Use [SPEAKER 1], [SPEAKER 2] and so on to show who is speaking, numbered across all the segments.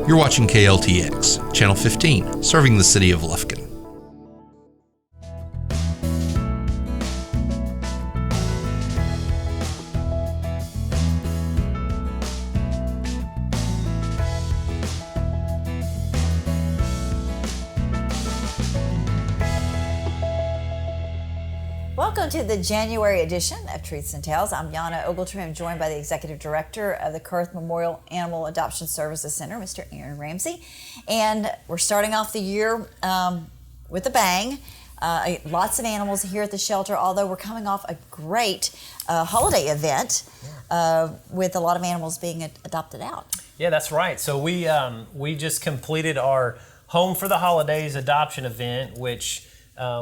[SPEAKER 1] You're watching KLTX, Channel 15, serving the city of Lufkin.
[SPEAKER 2] Welcome to the January edition of Truths and Tales. I'm Yana Ogletree. I'm joined by the Executive Director of the Kurth Memorial Animal Adoption Services Center, Mr. Aaron Ramsey. And we're starting off the year with a bang. Lots of animals here at the shelter, although we're coming off a great holiday event with a lot of animals being adopted out.
[SPEAKER 3] Yeah, that's right. So we just completed our Home for the Holidays adoption event, which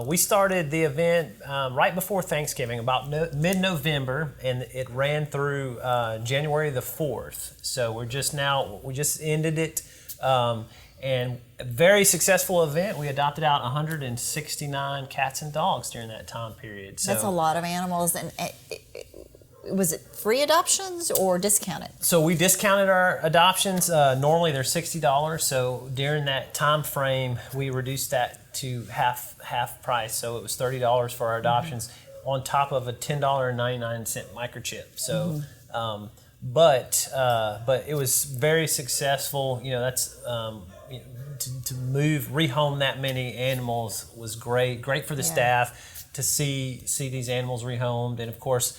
[SPEAKER 3] we started the event right before Thanksgiving, about mid-November, and it ran through January the 4th. So we just ended it, and a very successful event. We adopted out 169 cats and dogs during that time period. So
[SPEAKER 2] that's a lot of animals. And was it free adoptions or discounted?
[SPEAKER 3] So we discounted our adoptions. Normally they're $60. So during that time frame, we reduced that to half price. So it was $30 for our adoptions, on top of a $10.99 microchip. So, but it was very successful. You know, that's to rehome that many animals was great for the staff to see these animals rehomed, and of course,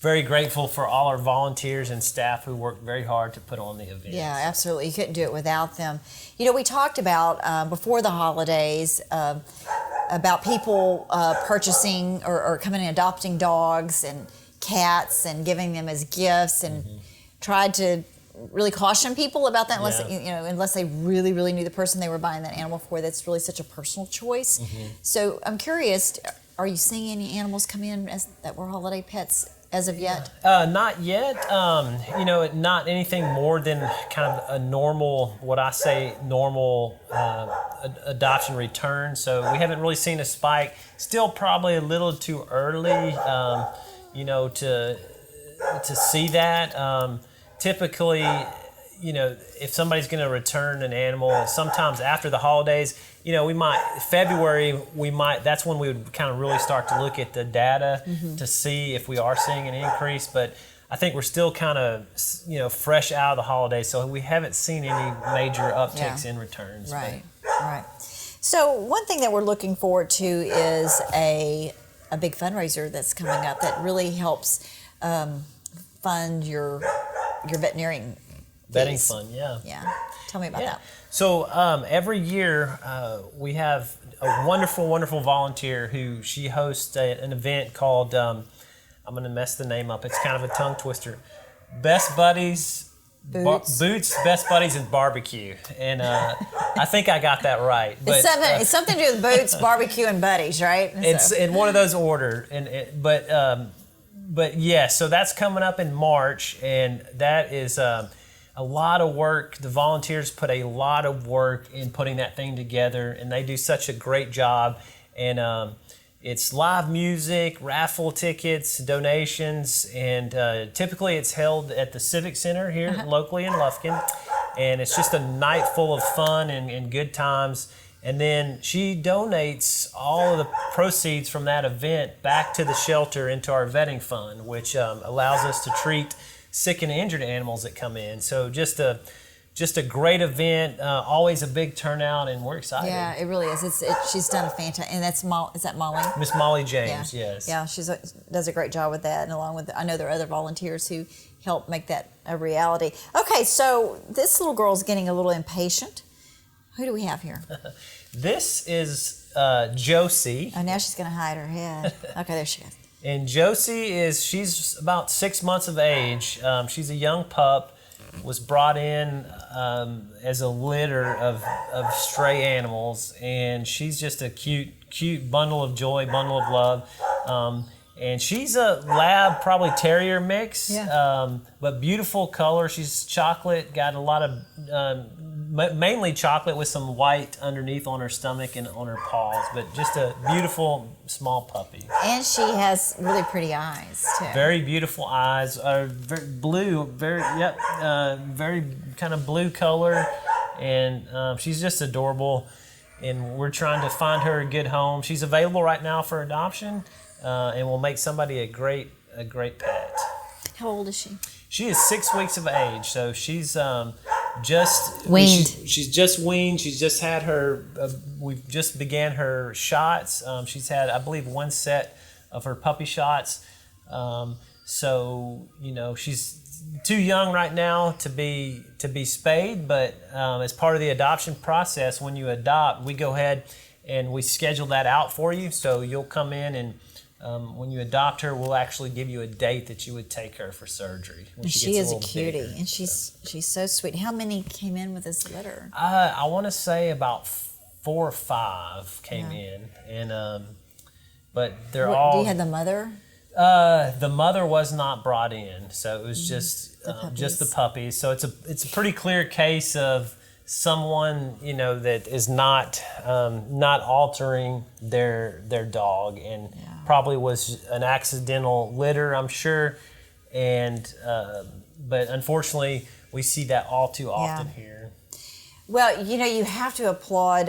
[SPEAKER 3] very grateful for all our volunteers and staff who worked very hard to put on the event.
[SPEAKER 2] Yeah, absolutely. You couldn't do it without them. You know, we talked about before the holidays about people purchasing or coming and adopting dogs and cats and giving them as gifts, and tried to really caution people about that unless they really, really knew the person they were buying that animal for. That's really such a personal choice. So I'm curious, are you seeing any animals come in that were holiday pets as of yet?
[SPEAKER 3] Not yet. Not anything more than kind of a normal, adoption return. So we haven't really seen a spike. Still probably a little too early, to see that. Typically, if somebody's going to return an animal, sometimes after the holidays, February, that's when we would kind of really start to look at the data to see if we are seeing an increase. But I think we're still kind of, fresh out of the holidays, so we haven't seen any major upticks in returns.
[SPEAKER 2] Right. So one thing that we're looking forward to is a big fundraiser that's coming up that really helps fund your veterinarian
[SPEAKER 3] Vetting fund, yeah.
[SPEAKER 2] Tell me about that.
[SPEAKER 3] So every year we have a wonderful, wonderful volunteer who she hosts an event called, I'm going to mess the name up, it's kind of a tongue twister, Best Buddies, Boots, Best Buddies, and Barbecue. And I think I got that right. But,
[SPEAKER 2] it's something to do with Boots, Barbecue, and Buddies, right?
[SPEAKER 3] It's in one of those order. But yeah, so that's coming up in March, and that is a lot of work. The volunteers put a lot of work in putting that thing together, and they do such a great job. And it's live music, raffle tickets, donations, and typically it's held at the Civic Center here locally in Lufkin. And it's just a night full of fun and good times. And then she donates all of the proceeds from that event back to the shelter into our vetting fund, which allows us to treat sick and injured animals that come in. So just a great event, always a big turnout, and we're excited.
[SPEAKER 2] Yeah, it really is. She's done a fantastic, and is that Molly?
[SPEAKER 3] Miss Molly James, yes.
[SPEAKER 2] Yeah, she does a great job with that, and along with, I know there are other volunteers who help make that a reality. Okay, so this little girl's getting a little impatient. Who do we have here?
[SPEAKER 3] This is Josey.
[SPEAKER 2] Oh, now she's going to hide her head. Okay, there she is.
[SPEAKER 3] And Josey she's about 6 months of age. She's a young pup, was brought in as a litter of stray animals, and she's just a cute bundle of joy, bundle of love. And she's a lab, probably terrier mix, but beautiful color. She's chocolate, got a lot of, mainly chocolate with some white underneath on her stomach and on her paws, but just a beautiful small puppy.
[SPEAKER 2] And she has really pretty eyes, too.
[SPEAKER 3] Very beautiful eyes, very blue, very kind of blue color. and she's just adorable. And we're trying to find her a good home. She's available right now for adoption, and will make somebody a great pet.
[SPEAKER 2] How old is she?
[SPEAKER 3] She is 6 weeks of age, so she's just
[SPEAKER 2] weaned.
[SPEAKER 3] She's just weaned. She's just had her. We've just began her shots. She's had, I believe, 1 set of her puppy shots. So she's too young right now to be spayed. But as part of the adoption process, when you adopt, we go ahead and we schedule that out for you. So you'll come in and. When you adopt her, we'll actually give you a date that you would take her for surgery. When
[SPEAKER 2] she is a cutie,
[SPEAKER 3] bigger.
[SPEAKER 2] and she's so sweet. How many came in with this litter?
[SPEAKER 3] I want to say about 4 or 5 came in, and but they're all.
[SPEAKER 2] Do you have the mother?
[SPEAKER 3] The mother was not brought in, so it was just the puppies. So it's a pretty clear case of someone that is not altering their dog, and probably was an accidental litter, I'm sure, and but unfortunately we see that all too often here.
[SPEAKER 2] Well, you have to applaud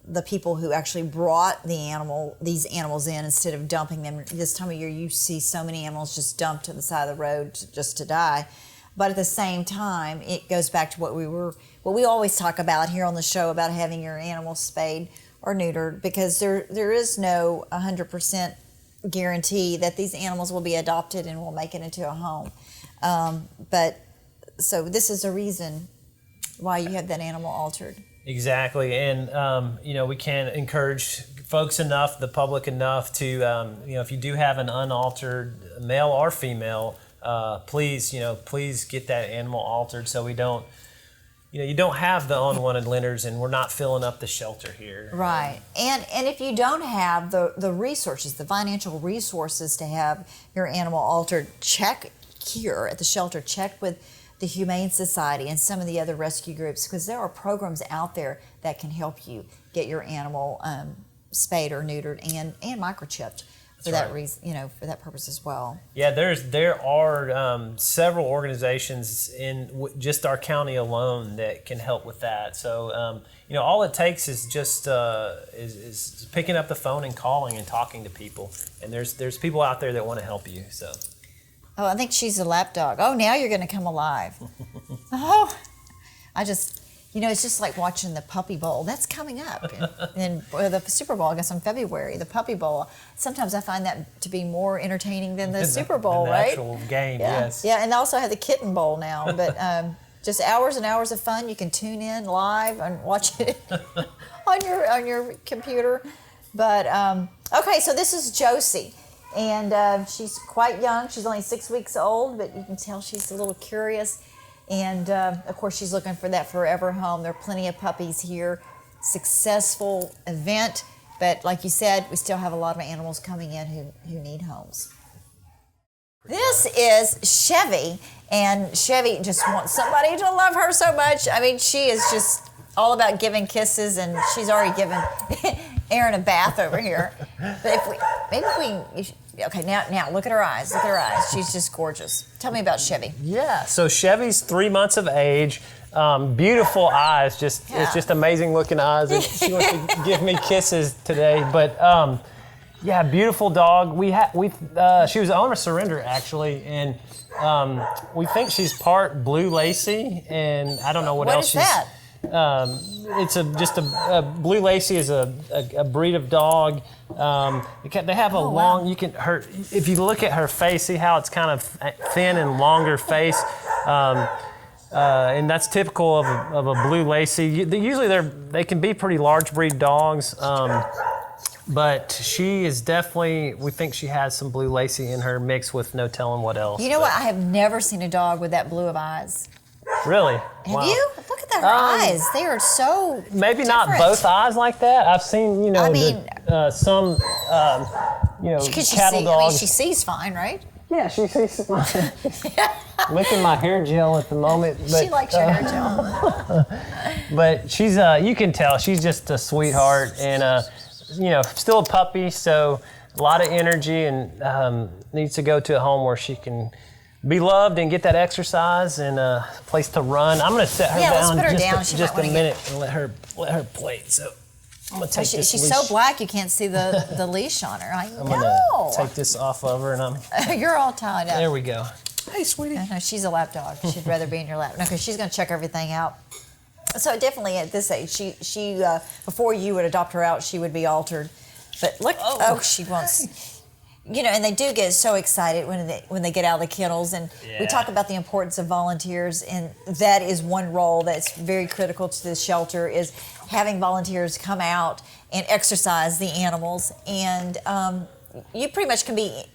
[SPEAKER 2] the people who actually brought these animals in instead of dumping them. This time of year you see so many animals just dumped to the side of the road just to die. But at the same time, it goes back to what we always talk about here on the show about having your animals spayed or neutered, because there is no 100% guarantee that these animals will be adopted and will make it into a home. But so this is a reason why you have that animal altered. Exactly,
[SPEAKER 3] and we can encourage folks enough, the public enough to if you do have an unaltered male or female. Please get that animal altered so we don't, you don't have the unwanted litters, and we're not filling up the shelter here.
[SPEAKER 2] Right. And if you don't have the resources, the financial resources to have your animal altered, check here at the shelter, check with the Humane Society and some of the other rescue groups, because there are programs out there that can help you get your animal spayed or neutered and microchipped. For that reason, for that purpose as well.
[SPEAKER 3] Yeah, there are several organizations in just our county alone that can help with that. So all it takes is just is picking up the phone and calling and talking to people. And there's people out there that want to help you. So.
[SPEAKER 2] Oh, I think she's a lap dog. Oh, now you're going to come alive. Oh, it's just like watching the Puppy Bowl. That's coming up. And the Super Bowl, I guess, in February. The Puppy Bowl. Sometimes I find that to be more entertaining than the Super Bowl,
[SPEAKER 3] the
[SPEAKER 2] right?
[SPEAKER 3] actual game, yes.
[SPEAKER 2] Yeah, and they also have the Kitten Bowl now. But just hours and hours of fun. You can tune in live and watch it on your computer. But, okay, so this is Josey. And she's quite young. She's only 6 weeks old, but you can tell she's a little curious. And, of course, she's looking for that forever home. There are plenty of puppies here. Successful event. But like you said, we still have a lot of animals coming in who need homes. This is Chevy. And Chevy just wants somebody to love her so much. I mean, she is just all about giving kisses. And she's already given Aaron a bath over here. But okay, now look at her eyes. Look at her eyes. She's just gorgeous. Tell me about Chevy.
[SPEAKER 3] Yeah, so Chevy's 3 months of age. Beautiful eyes. It's just amazing looking eyes. And she wants to give me kisses today. But beautiful dog. She was on a surrender actually, and we think she's part blue lacy, and I don't know what else.
[SPEAKER 2] What is that?
[SPEAKER 3] It's a blue lacy is a breed of dog. They have a long. Wow. If you look at her face, see how it's kind of thin and longer face, and that's typical of a blue lacy. Usually they can be pretty large breed dogs. But she is definitely, we think she has some blue lacy in her mixed with no telling what else.
[SPEAKER 2] You know what? I have never seen a dog with that blue of eyes.
[SPEAKER 3] Really?
[SPEAKER 2] Have you? Look at their eyes. They are so
[SPEAKER 3] maybe
[SPEAKER 2] different.
[SPEAKER 3] Not both eyes like that. I've seen, some, cattle dogs.
[SPEAKER 2] She sees fine, right?
[SPEAKER 3] Yeah, she sees fine. Licking my hair gel at the moment. But,
[SPEAKER 2] she likes your hair gel.
[SPEAKER 3] But she's, you can tell, she's just a sweetheart and, still a puppy, so a lot of energy and needs to go to a home where she can be loved and get that exercise and a place to run. I'm going to set her
[SPEAKER 2] let's
[SPEAKER 3] down
[SPEAKER 2] put her down.
[SPEAKER 3] just a minute and let her play. So I'm going to take this
[SPEAKER 2] She's
[SPEAKER 3] leash.
[SPEAKER 2] so black you can't see the leash on her.
[SPEAKER 3] I'm going to take this off of her and
[SPEAKER 2] You're all tied up.
[SPEAKER 3] there we go. Hey, sweetie.
[SPEAKER 2] No, she's a lap dog. She'd rather be in your lap. No, because she's going to check everything out. So definitely at this age, she before you would adopt her out, she would be altered. But look, she wants... and they do get so excited when they get out of the kennels, and we talk about the importance of volunteers, and that is one role that's very critical to the shelter is having volunteers come out and exercise the animals. And you pretty much can be,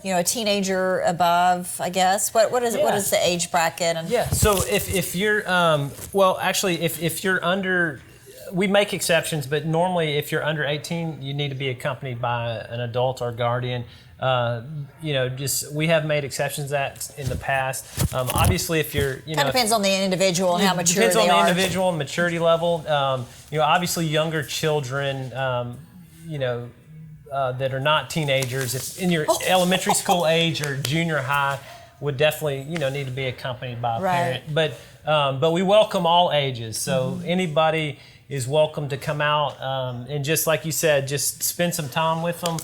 [SPEAKER 2] a teenager above, I guess. What is it? What is the age bracket? And
[SPEAKER 3] So if you're if you're under. We make exceptions, but normally if you're under 18, you need to be accompanied by an adult or guardian. We have made exceptions that in the past. Obviously, if you're,
[SPEAKER 2] kind of depends on the individual and how mature they are.
[SPEAKER 3] Depends on the individual and maturity level. Obviously younger children, that are not teenagers, if in your elementary school age or junior high, would definitely, need to be accompanied by a parent. But we welcome all ages, so anybody is welcome to come out and just like you said, just spend some time with them.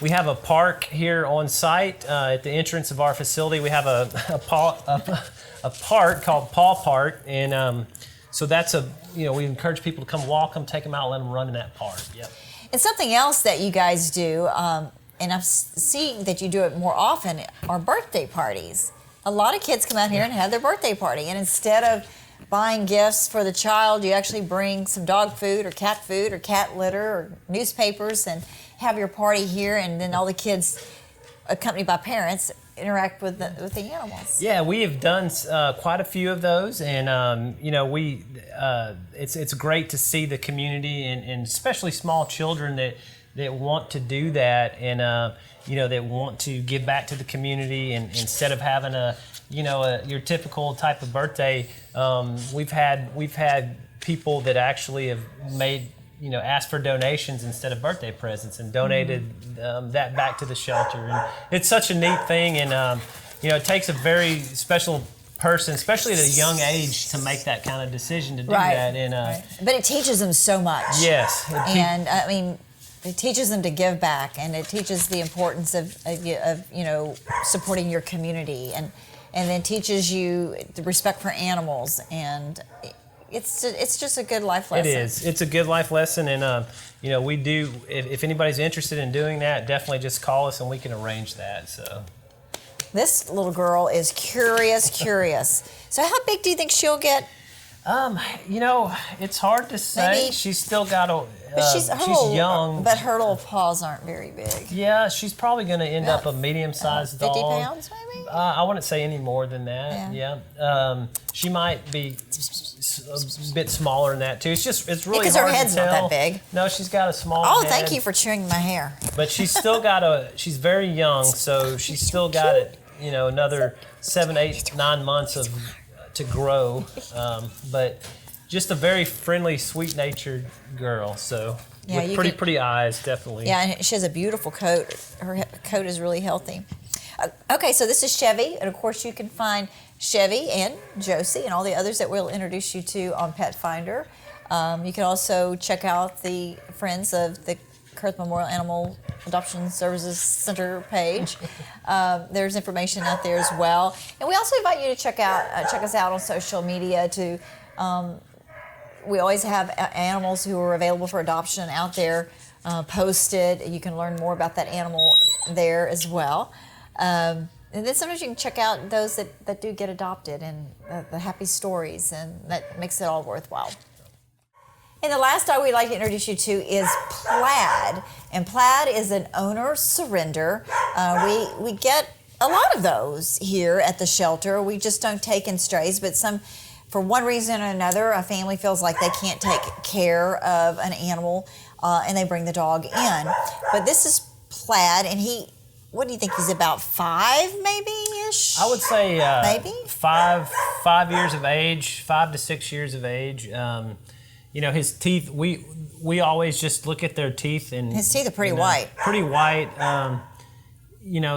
[SPEAKER 3] We have a park here on site at the entrance of our facility. We have a park called Paw Park, and so that's we encourage people to come walk them, take them out, let them run in that park. Yep.
[SPEAKER 2] And something else that you guys do, and I've seen that you do it more often, are birthday parties. A lot of kids come out here and have their birthday party, and instead of buying gifts for the child, you actually bring some dog food or cat litter or newspapers and have your party here, and then all the kids, accompanied by parents, interact with the animals. Yeah,
[SPEAKER 3] we have done quite a few of those, and it's great to see the community and especially small children that want to do that, and that want to give back to the community, and instead of having your typical type of birthday, we've had people that actually have made asked for donations instead of birthday presents and donated that back to the shelter, and it's such a neat thing, and it takes a very special person, especially at a young age, to make that kind of decision to do that. And
[SPEAKER 2] but it teaches them so much.
[SPEAKER 3] Yes,
[SPEAKER 2] it teaches them to give back, and it teaches the importance of supporting your community, and then teaches you the respect for animals, and it's just a good life lesson.
[SPEAKER 3] It is. It's a good life lesson, and we do. If anybody's interested in doing that, definitely just call us and we can arrange that. So
[SPEAKER 2] this little girl is curious. So how big do you think she'll get?
[SPEAKER 3] It's hard to say.
[SPEAKER 2] Maybe,
[SPEAKER 3] she's still got a.
[SPEAKER 2] She's
[SPEAKER 3] young,
[SPEAKER 2] but her little paws aren't very big.
[SPEAKER 3] Yeah, she's probably going to end up a medium-sized dog.
[SPEAKER 2] 50 pounds, maybe.
[SPEAKER 3] I wouldn't say any more than that. Yeah. She might be a bit smaller than that too. It's really
[SPEAKER 2] because
[SPEAKER 3] hard
[SPEAKER 2] her head's
[SPEAKER 3] to tell.
[SPEAKER 2] not that big.
[SPEAKER 3] No, she's got a small.
[SPEAKER 2] Oh,
[SPEAKER 3] head.
[SPEAKER 2] thank you for chewing my hair.
[SPEAKER 3] But she's still got she's very young, so she's still got another 7, 8, 9 months to grow. But just a very friendly, sweet-natured girl. So with pretty eyes, definitely.
[SPEAKER 2] Yeah, and she has a beautiful coat. Her coat is really healthy. Okay, so this is Chevy, and of course you can find Chevy and Josey and all the others that we'll introduce you to on Pet Finder. You can also check out the Friends of the Kurth Memorial Animal Adoption Services Center page. There's information out there as well, and we also invite you to check us out on social media. We always have animals who are available for adoption out there posted. You can learn more about that animal there as well. And then sometimes you can check out those that do get adopted and the happy stories, and that makes it all worthwhile. And the last dog we'd like to introduce you to is Plaid. And Plaid is an owner surrender. We get a lot of those here at the shelter. We just don't take in strays, but for one reason or another, a family feels like they can't take care of an animal, and they bring the dog in. But this is Plaid, and what do you think, he's about 5 maybe-ish?
[SPEAKER 3] I would say
[SPEAKER 2] maybe
[SPEAKER 3] 5 years of age, 5 to 6 years of age. His teeth, we always just look at their teeth, and
[SPEAKER 2] his teeth are pretty white.
[SPEAKER 3] Pretty white.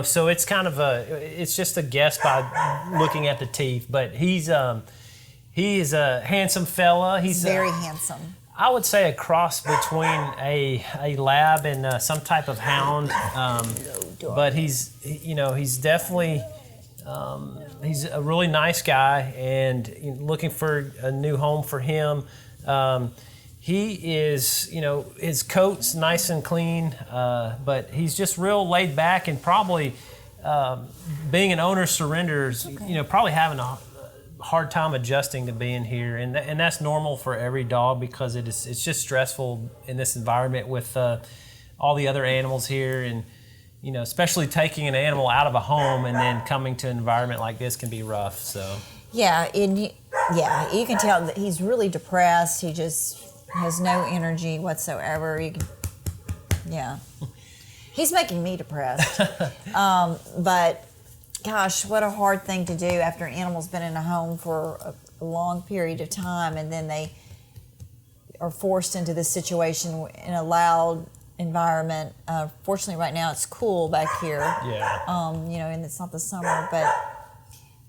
[SPEAKER 3] so it's kind of it's just a guess by looking at the teeth. But he is a handsome fella. He's
[SPEAKER 2] very handsome.
[SPEAKER 3] I would say a cross between a lab and some type of hound. But he's definitely he's a really nice guy, and looking for a new home for him. He is, his coat's nice and clean, but he's just real laid back, and probably being an owner surrenders, probably having a hard time adjusting to being here, and that's normal for every dog because it's just stressful in this environment with all the other animals here, and especially taking an animal out of a home and then coming to an environment like this can be rough. So
[SPEAKER 2] yeah, you can tell that he's really depressed. He just has no energy whatsoever. He's making me depressed. But gosh, what a hard thing to do after an animal's been in a home for a long period of time, and then they are forced into this situation in a loud environment. Fortunately, right now it's cool back here.
[SPEAKER 3] Yeah.
[SPEAKER 2] And it's not the summer, but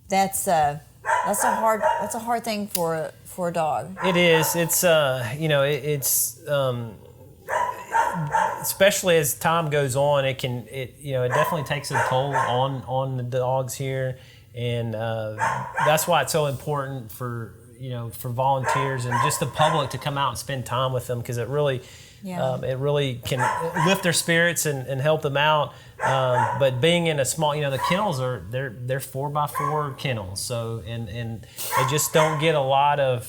[SPEAKER 2] that's a hard thing for a dog.
[SPEAKER 3] It is. It's especially as time goes on, it definitely takes a toll on the dogs here, and that's why it's so important for volunteers and just the public to come out and spend time with them, because it really can lift their spirits and help them out. But being in a small, the kennels they're 4x4 kennels, so and they just don't get a lot of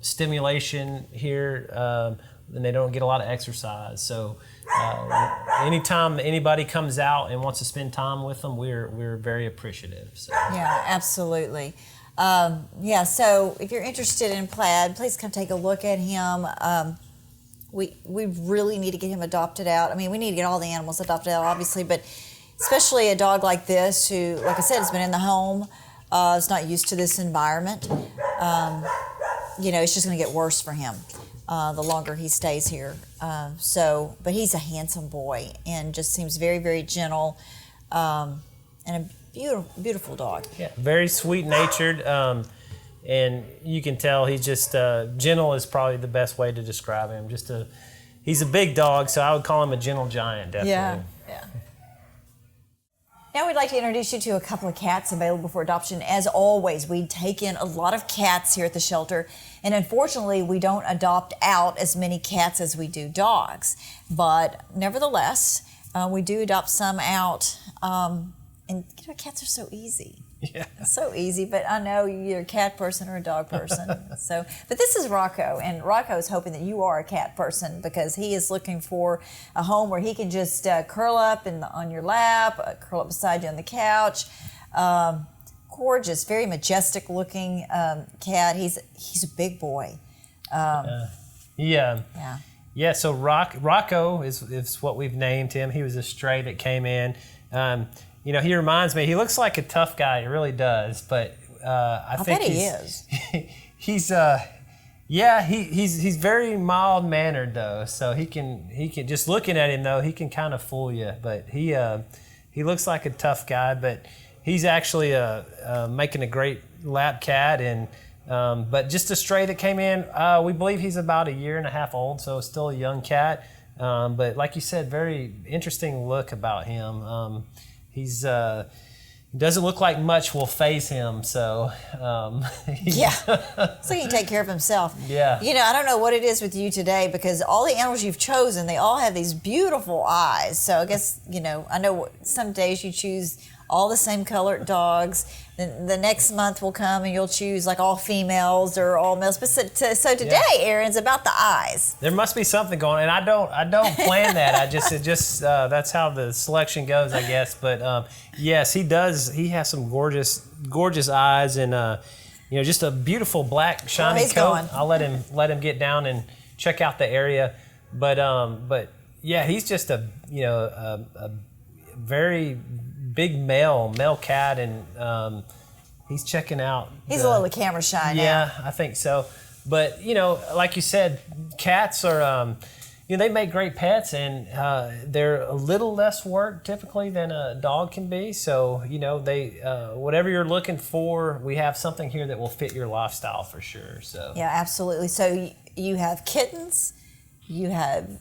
[SPEAKER 3] stimulation here. And they don't get a lot of exercise. So anytime anybody comes out and wants to spend time with them, we're very appreciative. So.
[SPEAKER 2] Yeah, absolutely. So if you're interested in Plaid, please come take a look at him. We really need to get him adopted out. I mean, we need to get all the animals adopted out, obviously, but especially a dog like this who, like I said, has been in the home, is not used to this environment. It's just going to get worse for him. The longer he stays here. But he's a handsome boy and just seems very, very gentle, and a beautiful, beautiful dog.
[SPEAKER 3] Yeah, very sweet-natured, and you can tell he's just gentle is probably the best way to describe him. He's a big dog, so I would call him a gentle giant, definitely.
[SPEAKER 2] Yeah. Now we'd like to introduce you to a couple of cats available for adoption. As always, we take in a lot of cats here at the shelter, and unfortunately, we don't adopt out as many cats as we do dogs. But nevertheless, we do adopt some out, and cats are so easy.
[SPEAKER 3] Yeah.
[SPEAKER 2] So easy, but I know you're a cat person or a dog person. But this is Rocco, and Rocco is hoping that you are a cat person because he is looking for a home where he can just curl up on your lap, curl up beside you on the couch. Gorgeous, very majestic looking cat. He's a big boy.
[SPEAKER 3] Yeah. So Rocco is what we've named him. He was a stray that came in. He reminds me. He looks like a tough guy. He really does. But I think
[SPEAKER 2] bet he is.
[SPEAKER 3] He's very mild mannered though. So he can just looking at him though, he can kind of fool you. But he looks like a tough guy. But he's actually making a great lap cat, and but just a stray that came in. We believe he's about 1.5 years old, so still a young cat. But like you said, very interesting look about him. He's doesn't look like much will faze him, so so he can take care of himself. Yeah.
[SPEAKER 2] I don't know what it is with you today, because all the animals you've chosen, they all have these beautiful eyes. So I guess I know some days you choose all the same colored dogs. Then the next month will come and you'll choose like all females or all males. But so today, Aaron's about the eyes.
[SPEAKER 3] There must be something going on, and I don't plan that. It just that's how the selection goes, I guess. But yes, he does. He has some gorgeous eyes, and just a beautiful black shiny coat.
[SPEAKER 2] Going.
[SPEAKER 3] I'll let him get down and check out the area. But yeah, he's just a very big male cat, and he's checking out.
[SPEAKER 2] He's a little camera shy now.
[SPEAKER 3] Yeah, I think so. But like you said, cats are they make great pets, and they're a little less work typically than a dog can be. So, they whatever you're looking for, we have something here that will fit your lifestyle for sure. So
[SPEAKER 2] yeah, absolutely. So you have kittens, you have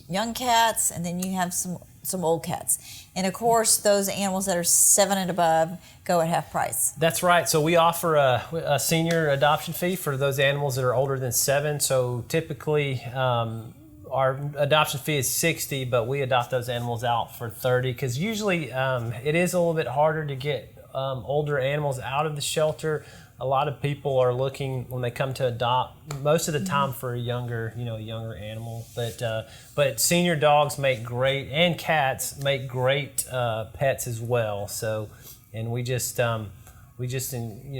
[SPEAKER 2] young cats, and then you have some old cats. And of course, those animals that are 7 and above go at half price.
[SPEAKER 3] That's right. So we offer a senior adoption fee for those animals that are older than 7. So typically, our adoption fee is $60, but we adopt those animals out for $30 because usually it is a little bit harder to get older animals out of the shelter. A lot of people are looking when they come to adopt most of the time for a younger animal. But senior dogs make great, and cats make great pets as well. So, and we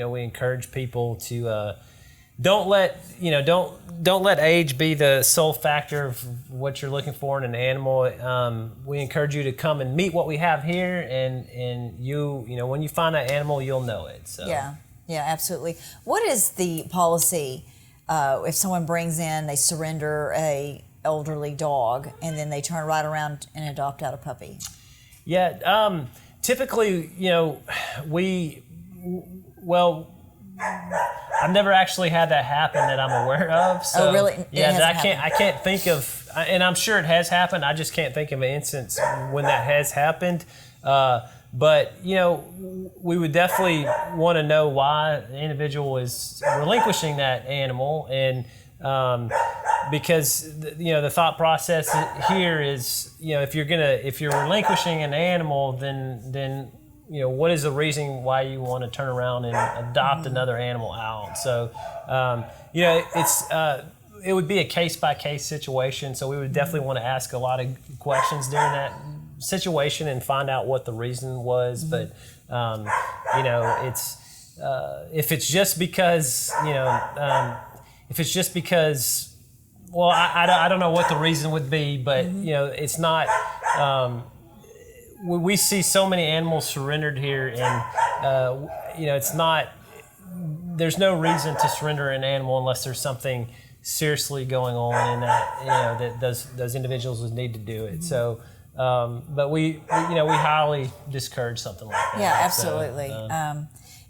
[SPEAKER 3] encourage people to don't let age be the sole factor of what you're looking for in an animal. We encourage you to come and meet what we have here, and when you find that animal, you'll know it. So.
[SPEAKER 2] Yeah, absolutely. What is the policy if someone brings in, they surrender a elderly dog, and then they turn right around and adopt out a puppy?
[SPEAKER 3] Yeah, typically, I've never actually had that happen that I'm aware of. So,
[SPEAKER 2] oh, really?
[SPEAKER 3] Yeah, I can't think of, and I'm sure it has happened. I just can't think of an instance when that has happened. But, we would definitely want to know why the individual is relinquishing that animal. And because, the thought process here is, if you're relinquishing an animal, then what is the reason why you want to turn around and adopt another animal out? So, it would be a case-by-case situation. So we would definitely want to ask a lot of questions during that situation and find out what the reason was. But it's if it's just because well, I don't know what the reason would be, but it's not. We see so many animals surrendered here, and it's not. There's no reason to surrender an animal unless there's something seriously going on, and that those individuals would need to do it. So. But we highly discourage something like that.
[SPEAKER 2] Yeah, absolutely.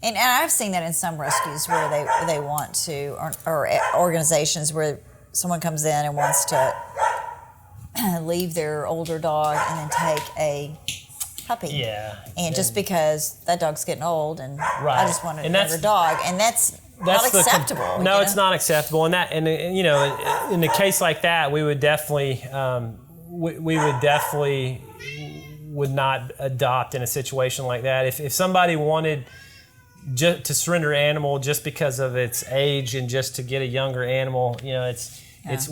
[SPEAKER 2] And I've seen that in some rescues where they want to, or organizations where someone comes in and wants to leave their older dog and then take a puppy.
[SPEAKER 3] Yeah.
[SPEAKER 2] And just because that dog's getting old, and
[SPEAKER 3] right.
[SPEAKER 2] I just want another dog, and that's not acceptable.
[SPEAKER 3] No, it's not acceptable. And in a case like that, we would definitely. We would definitely would not adopt in a situation like that. If somebody wanted to surrender an animal just because of its age and just to get a younger animal,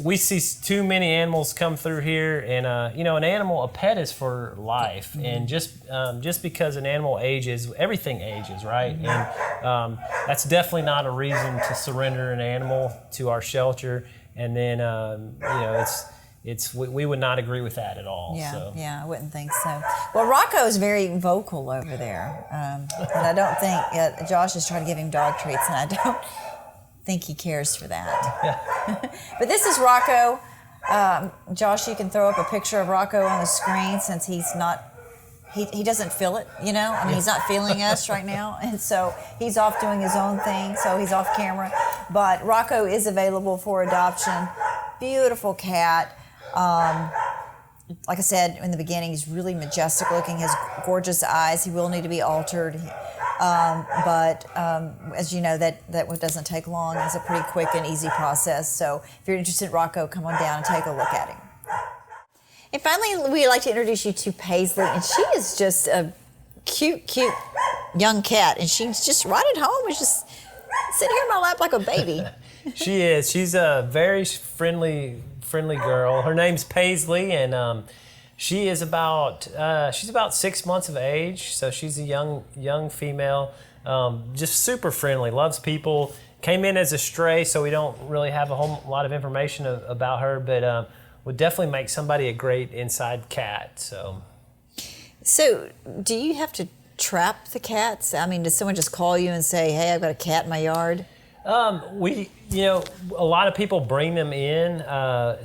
[SPEAKER 3] we see too many animals come through here, and a pet is for life, and just because an animal ages, everything ages, right? And that's definitely not a reason to surrender an animal to our shelter. And then we would not agree with that at all.
[SPEAKER 2] Yeah,
[SPEAKER 3] so.
[SPEAKER 2] Yeah, I wouldn't think so. Well, Rocco is very vocal over there, and I don't think Josh is trying to give him dog treats, and I don't think he cares for that.
[SPEAKER 3] Yeah.
[SPEAKER 2] But this is Rocco. Josh, you can throw up a picture of Rocco on the screen since he's not. He doesn't feel it, he's not feeling us right now. And so he's off doing his own thing, so he's off camera. But Rocco is available for adoption. Beautiful cat. Like I said in the beginning, he's really majestic looking, has gorgeous eyes. He will need to be altered. But as you know, that doesn't take long. It's a pretty quick and easy process. So if you're interested in Rocco, come on down and take a look at him. And finally, we'd like to introduce you to Paisley. And she is just a cute young cat. And she's just right at home. She's just sitting here in my lap like a baby.
[SPEAKER 3] She is. She's a very friendly girl. Her name's Paisley, and she is about 6 months of age. So she's a young female, just super friendly, loves people. Came in as a stray, so we don't really have a whole lot of information about her, but would definitely make somebody a great inside cat.
[SPEAKER 2] So do you have to trap the cats? I mean, does someone just call you and say, "Hey, I've got a cat in my yard"?
[SPEAKER 3] A lot of people bring them in.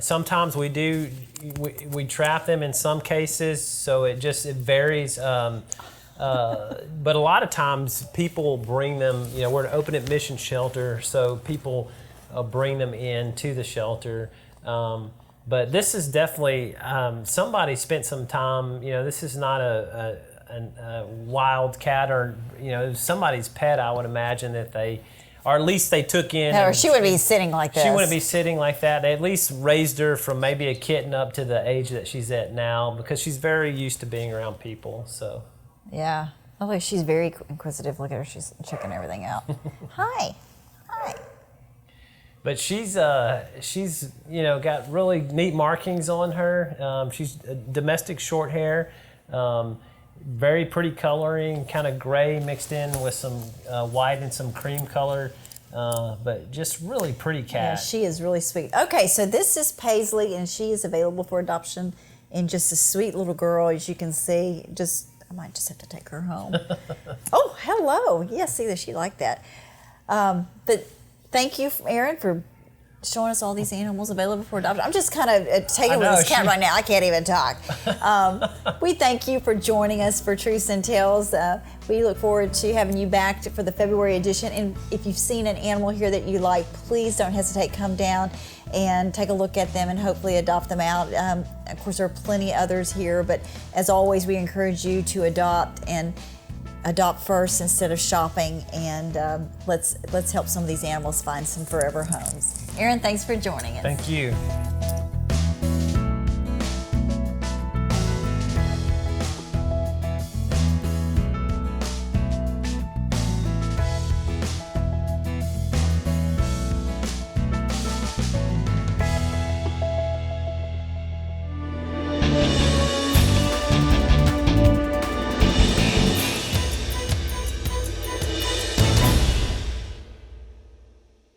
[SPEAKER 3] Sometimes we trap them in some cases, so it varies. But a lot of times people bring them, we're an open admission shelter, so people bring them in to the shelter. But this is definitely, somebody spent some time, this is not a wild cat or, somebody's pet, I would imagine that or at least they took in.
[SPEAKER 2] No, she wouldn't be sitting like this.
[SPEAKER 3] She wouldn't be sitting like that. They at least raised her from maybe a kitten up to the age that she's at now, because she's very used to being around people, so.
[SPEAKER 2] Yeah. Oh, look, she's very inquisitive. Look at her. She's checking everything out. Hi.
[SPEAKER 3] But she's got really neat markings on her. She's domestic short hair, very pretty coloring, kind of gray mixed in with some white and some cream color. But just really pretty cat.
[SPEAKER 2] Yeah, she is really sweet. Okay, so this is Paisley, and she is available for adoption. And just a sweet little girl, as you can see. I might just have to take her home. Oh, hello. Yeah, see that she liked that. But thank you, Aaron, for showing us all these animals available for adoption. I'm just kind of taking with this cat right now. I can't even talk. We thank you for joining us for Truths and Tales. We look forward to having you back for the February edition. And if you've seen an animal here that you like, please don't hesitate. Come down and take a look at them and hopefully adopt them out. Of course, there are plenty others here, but as always, we encourage you to adopt first instead of shopping, and let's help some of these animals find some forever homes. Aaron, thanks for joining us.
[SPEAKER 3] Thank you.